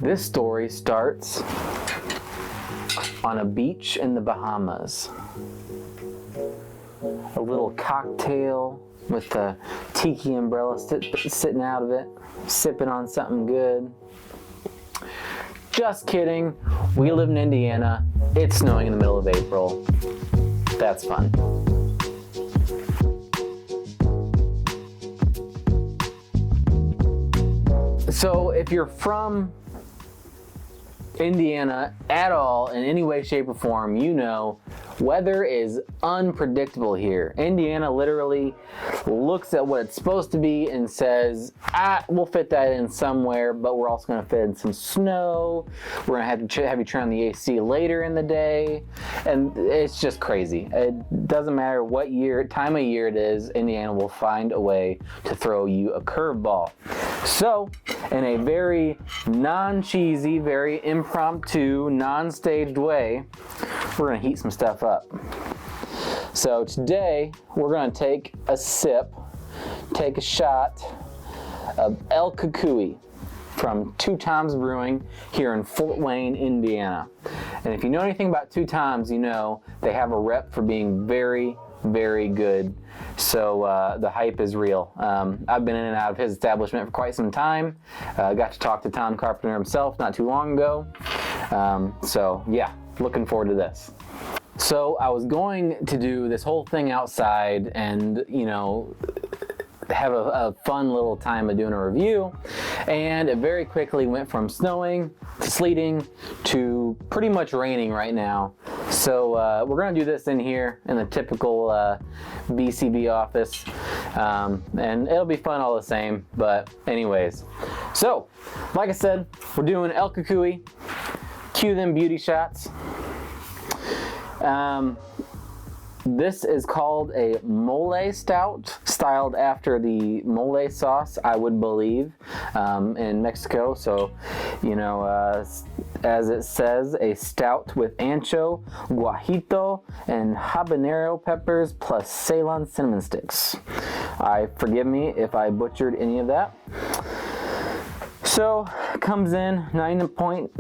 This story starts on a beach in the Bahamas. A little cocktail with the tiki umbrella sitting out of it, sipping on something good. Just kidding. We live in Indiana. It's snowing in the middle of April. That's fun. So if you're from Indiana at all in any way, shape, or form, you know weather is unpredictable here. Indiana literally looks at what it's supposed to be and says, we'll fit that in somewhere, but we're also going to fit in some snow. We're going to have you turn on the AC later in the day. And it's just crazy. It doesn't matter what time of year it is, Indiana will find a way to throw you a curveball. So, in a very non-cheesy, very impromptu, non-staged way, we're going to heat some stuff up. So today, we're going to take a shot of El Cucuy from Toms Brewing here in Fort Wayne, Indiana. And if you know anything about Toms, you know they have a rep for being very, very good. So the hype is real. I've been in and out of his establishment for quite some time. Got to talk to Tom Carpenter himself not too long ago. So yeah, looking forward to this. So I was going to do this whole thing outside and, you know, have a fun little time of doing a review, and it very quickly went from snowing to sleeting to pretty much raining right now. So we're gonna do this in here in the typical BCB office, and it'll be fun all the same. But anyways, so like I said, we're doing El Cucuy. Cue them beauty shots. This is called a Mole Stout, styled after the mole sauce, I would believe, in Mexico. So, you know, as it says, a stout with ancho, guajito, and habanero peppers plus Ceylon cinnamon sticks. Forgive me if I butchered any of that. So, comes in 9.9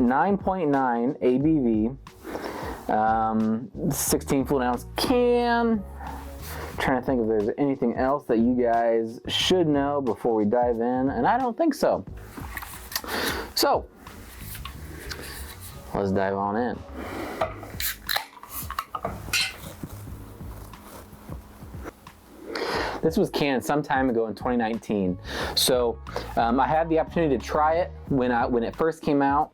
ABV. 16 fluid ounce can. Trying to think if there's anything else that you guys should know before we dive in, and I don't think so. So let's dive on in. This was canned some time ago in 2019. So I had the opportunity to try it when it first came out.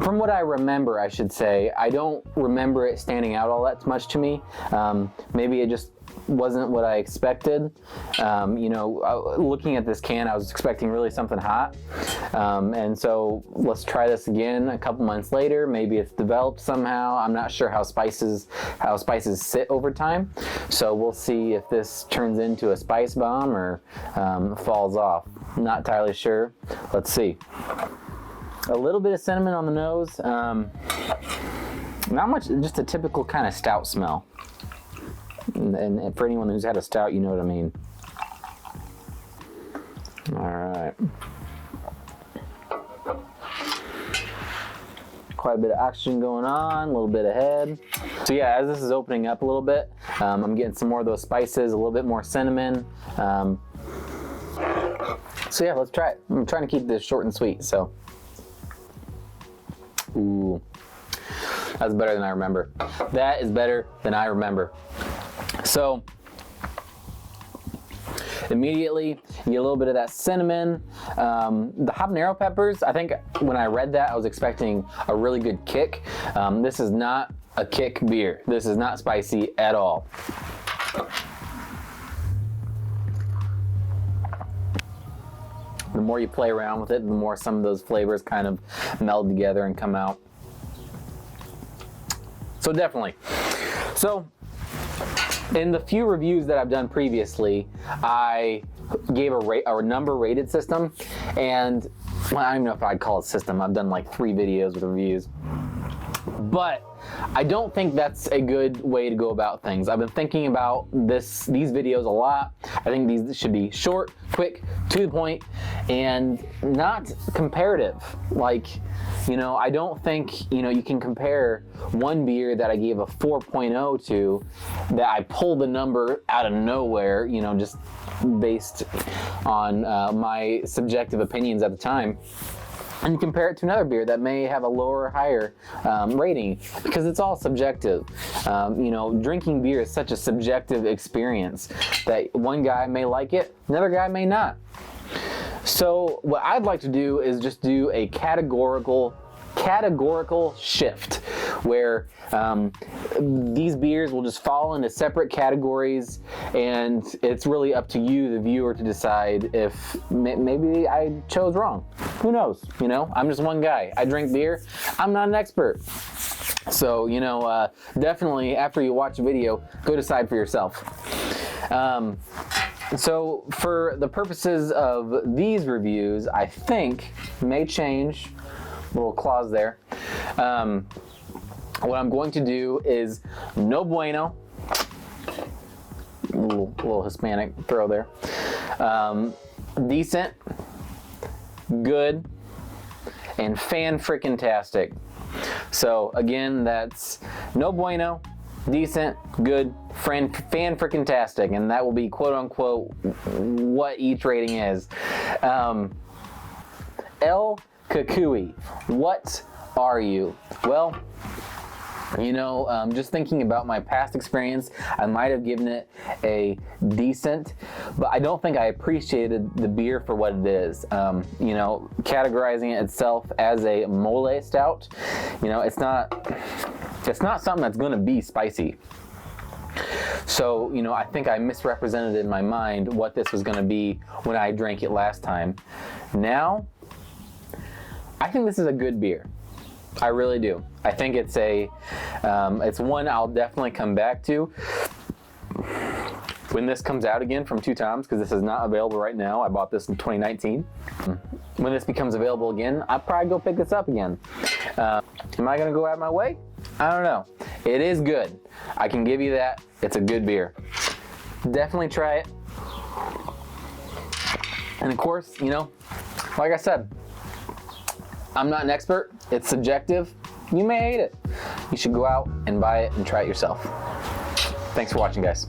From what I remember, I should say, I don't remember it standing out all that much to me. Maybe it just wasn't what I expected. You know, looking at this can, I was expecting really something hot. And so let's try this again a couple months later. Maybe it's developed somehow. I'm not sure how spices sit over time. So we'll see if this turns into a spice bomb or falls off. Not entirely sure. Let's see. A little bit of cinnamon on the nose. Not much, just a typical kind of stout smell. And for anyone who's had a stout, you know what I mean. All right. Quite a bit of oxygen going on, a little bit ahead. So yeah, as this is opening up a little bit, I'm getting some more of those spices, a little bit more cinnamon. So yeah, let's try it. I'm trying to keep this short and sweet, so. Ooh, that's better than I remember. That is better than I remember. So immediately you get a little bit of that cinnamon. The habanero peppers, I think when I read that, I was expecting a really good kick. This is not a kick beer. This is not spicy at all. The more you play around with it, the more some of those flavors kind of meld together and come out. So definitely. So in the few reviews that I've done previously, I gave a number rated system, and well, I don't even know if I'd call it system. I've done like 3 videos with reviews. But I don't think that's a good way to go about things. I've been thinking about these videos a lot. I think these should be short, quick, to the point, and not comparative. Like, you know, I don't think, you know, you can compare one beer that I gave a 4.0 to, that I pulled the number out of nowhere, you know, just based on my subjective opinions at the time, and compare it to another beer that may have a lower or higher rating, because it's all subjective. You know, drinking beer is such a subjective experience that one guy may like it, another guy may not. So what I'd like to do is just do a categorical shift where these beers will just fall into separate categories, and it's really up to you, the viewer, to decide if maybe I chose wrong. Who knows? You know, I'm just one guy. I drink beer. I'm not an expert. So, you know, definitely after you watch the video, go decide for yourself. So for the purposes of these reviews, I think may change, little clause there. What I'm going to do is no bueno, little Hispanic throw there, decent, good, and fan-frickin-tastic. So again, that's no bueno, decent, good, fan-frickin-tastic, and that will be quote-unquote what each rating is. El Cucuy, what are you? Well, you know, just thinking about my past experience, I might have given it a decent, but I don't think I appreciated the beer for what it is. You know, categorizing it itself as a Mole Stout, you know, it's not something that's going to be spicy. So, you know, I think I misrepresented in my mind what this was going to be when I drank it last time. Now, I think this is a good beer. I really do. I think it's it's one I'll definitely come back to when this comes out again from Toms, because this is not available right now. I bought this in 2019. When this becomes available again, I'll probably go pick this up again. Am I gonna go out of my way? I don't know. It is good. I can give you that. It's a good beer. Definitely try it. And of course, you know, like I said, I'm not an expert. It's subjective. You may hate it. You should go out and buy it and try it yourself. Thanks for watching, guys.